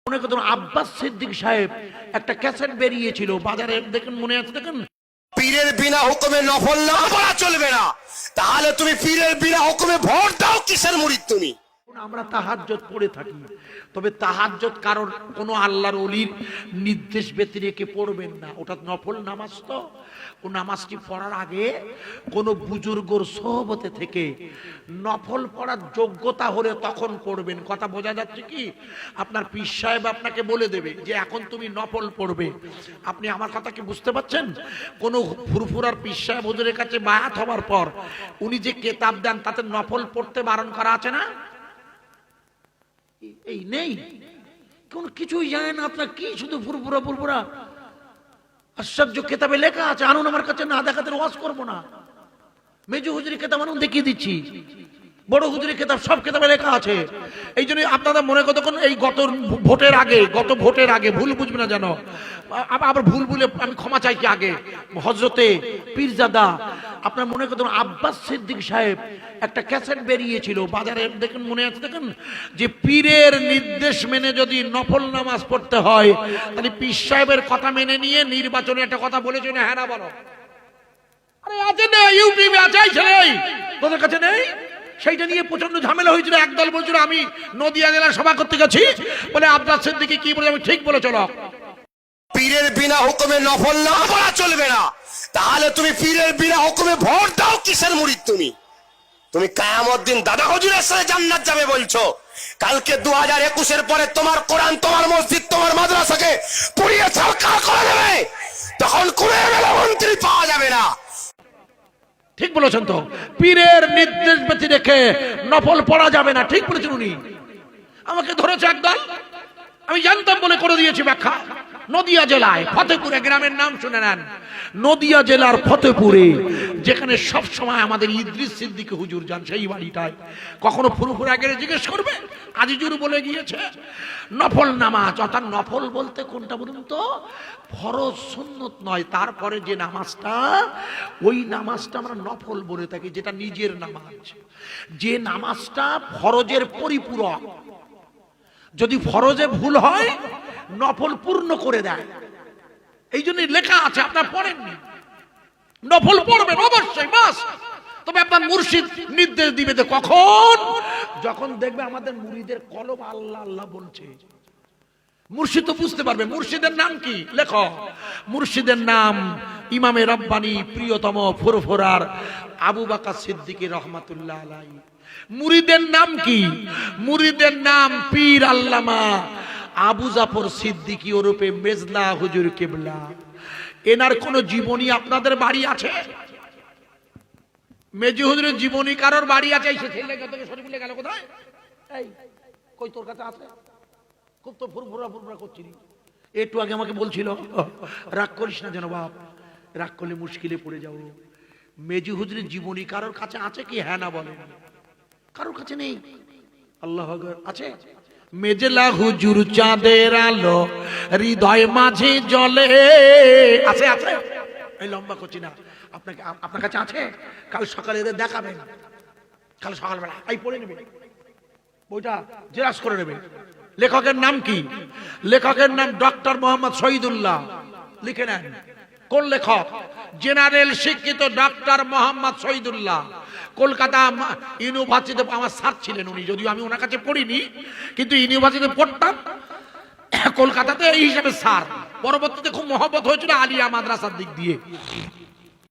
মনে করতেন আব্বাস সিদ্দিক সাহেব একটা ক্যাসেট বেরিয়েছিল বাজারে, দেখেন মনে আছে? দেখেন, পীরের বিনা হুকুমে নফল না পড়া চলবে না। তাহলে তুমি পীরের বিনা হুকুমে ভোট দাও, কিসের মুরিদ তুমি? আমরা তাহাজ্জুদ পড়ে থাকি, তবে তাহাজ্জুদ কারণ কোনো আল্লাহর ওলির নির্দেশ ব্যতিরেকে পড়বেন না, ওটা নফল নামাজ। তো ও নামাজটি পড়ার আগে কোনো বুজুর্গর সোহবতে থেকে নফল পড়ার যোগ্যতা হলে তখন পড়বেন। কথা বোঝা যাচ্ছে কি? আপনার পীর সাহেব আপনাকে বলে দেবে যে এখন তুমি নফল পড়বে। আপনি আমার কথা কি বুঝতে পারছেন? কোনো ফুরফুরার পীর সাহেব হুজুরের কাছে বায়াত হওয়ার পর উনি যে কেতাব দেন তাতে নফল পড়তে বারণ করা আছে না? এই নেই, কোন কিছুই জানে না আপনার, কি শুধু ফুরফুরা ফুরফুরা। আশ্চর্য, কেতাবে লেখা আছে, আনুন আমার কাছে, না দেখাতে ওয়াজ করবো না। মেজু হুজুরি কেতাব আনুন, দেখিয়ে দিচ্ছি। বড় হুজুরি কেতাব, সব কেতাবে লেখা আছে। এই জন্য আপনারা মনে কতক্ষণ এই গত ভোটের আগে ভুল বুঝবে না যেন, আবার ভুল বলে আমি ক্ষমা চাইছি। আগে হযরতে পীরজাদা আপনার মনে করতেন আব্বাস সিদ্দিক সাহেব একটা ক্যাসেট বেরিয়েছিল বাজারে, দেখেন মনে আছে? দেখেন যে পীরের নির্দেশ মেনে যদি নফল নামাজ পড়তে হয় তাহলে পীর সাহেবের কথা মেনে নিয়ে নির্বাচনে একটা কথা বলেছে না? হ্যাঁ না বলো? আরে আছে না, ইউটিউবে আছে, ছেলে তোদের কাছে নেই? সেইটা নিয়ে প্রচন্ড ঝামেলা হয়েছিল। একদল বলছিল আমি নদিয়া জেলার সভা করতে গেছি, বলে আব্বাস সিদ্দিকী কি বলে, আমি ঠিক বলে চলো। পীরের বিনা হুকুমে নফল না পড়া চলবে না। তাহলে তুমি পীরের বিনা হুকুমে ভোট দাও, কিসের মুরিদ তুমি? তুমি কিয়ামত দিন দাদা হুজুরের সাথে জান্নাত যাবে বলছো। কালকে 2021-এর পরে তোমার কোরআন, তোমার মসজিদ, তোমার মাদ্রাসাকে পুড়িয়ে ছারখার করে দেবে, তখন কোন এমএলএ মন্ত্রী পাওয়া যাবে না। ঠিক বলেছেন তো, পীরের নির্দেশ ব্যতি রেখে নফল পড়া যাবে না। ঠিক বলেছেন উনি। আমাকে ধরেছে একদল, আমি জানতাম বলে করে দিয়েছি ব্যাখ্যা। নদিয়া জেলায় ফতেপুরে, গ্রামের নাম শুনে নেন, নদিয়া জেলার ফতেপুরে, যেখানে সব সময় আমাদের ইদ্রিস সিদ্দিকী হুজুর যান, সেই বাড়িটায় কখনো ফুরফুরা গেলে জিজ্ঞেস করবে, আজিজুর বলে গিয়েছে নফল নামাজ। অর্থাৎ নফল বলতে কোনটা বলুন তো? ফরজ সুন্নত নয়, তারপরে যে নামাজটা, ওই নামাজটা আমরা নফল বলে থাকি, যেটা নিজের নামাজ। যে নামাজটা ফরজের পরিপূরক, যদি ফরজে ভুল হয় নফল পূর্ণ করে দেয়। এই জন্য লেখা আছে, আপনার পড়েননি, নফল পড়বেন অবশ্যই, বাস। তবে আপনার মুর্শিদ নির্দেশ দিবে যে কখন, যখন দেখবে আমাদের মুরিদের কলব আল্লাহ আল্লাহ বলছে। মুর্শিদ তো বুঝতে পারবে। মুর্শিদের নাম কি? লেখো, মুর্শিদের নাম ইমামে রব্বানি প্রিয়তম ফুরফুরার আবু বকর সিদ্দিকী রহমাতুল্লাহ আলাইহি। মুরিদের নাম কি? মুরিদের নাম পীর আল্লামা আবু জাফর সিদ্দিকী ওরফে মেজলা হুজুর কিবলা। এনার কোন জীবনী আপনাদের বাড়ি আছে? মেজু হুজুরের জীবনী কারোর বাড়ি আছে? এই ছেলে থেকে শরীফুলে গেল কোথায়? এই কই তোর কাছে আছে? খুব তো ফুরফুরা ফুরফুরা করছিলি। একটু আগে আমাকে বলছিল রাগ করিস না যেন বাপ, রাগ করলে মুশকিলে পড়ে যাবো। মেজু হুজুরের জীবনী কারোর কাছে আছে কি? হ্যাঁ না বলেন? কারোর কাছে নেই। আল্লাহ আছে? মেজলা হুজুর চাঁদের আলো হৃদয় মাঝে জ্বলে, আছে আছে? এই লম্বা করছি না, আপনাকে আপনার কাছে আছে? কাল সকালে এদের দেখাবেন, কাল সকালবেলা এই পড়ে নেবে, বইটা জেরাস করে নেবে। লেখকের নাম কি? লেখকের নাম ডক্টর মোহাম্মদ শহীদুল্লাহ। লিখে নেন কোন লেখক? জেনারেল শিক্ষিত ডক্টর মোহাম্মদ শহীদুল্লাহ, কলকাতা ইউনিভার্সিটিতে আমার স্যার ছিলেন উনি। যদিও আমি ওনার কাছে পড়িনি, কিন্তু ইউনিভার্সিটিতে পড়তাম কলকাতাতে, এই হিসাবে স্যার। পরবর্তীতে খুব মহব্বত হয়েছিল আলিয়া মাদ্রাসার দিক দিয়ে।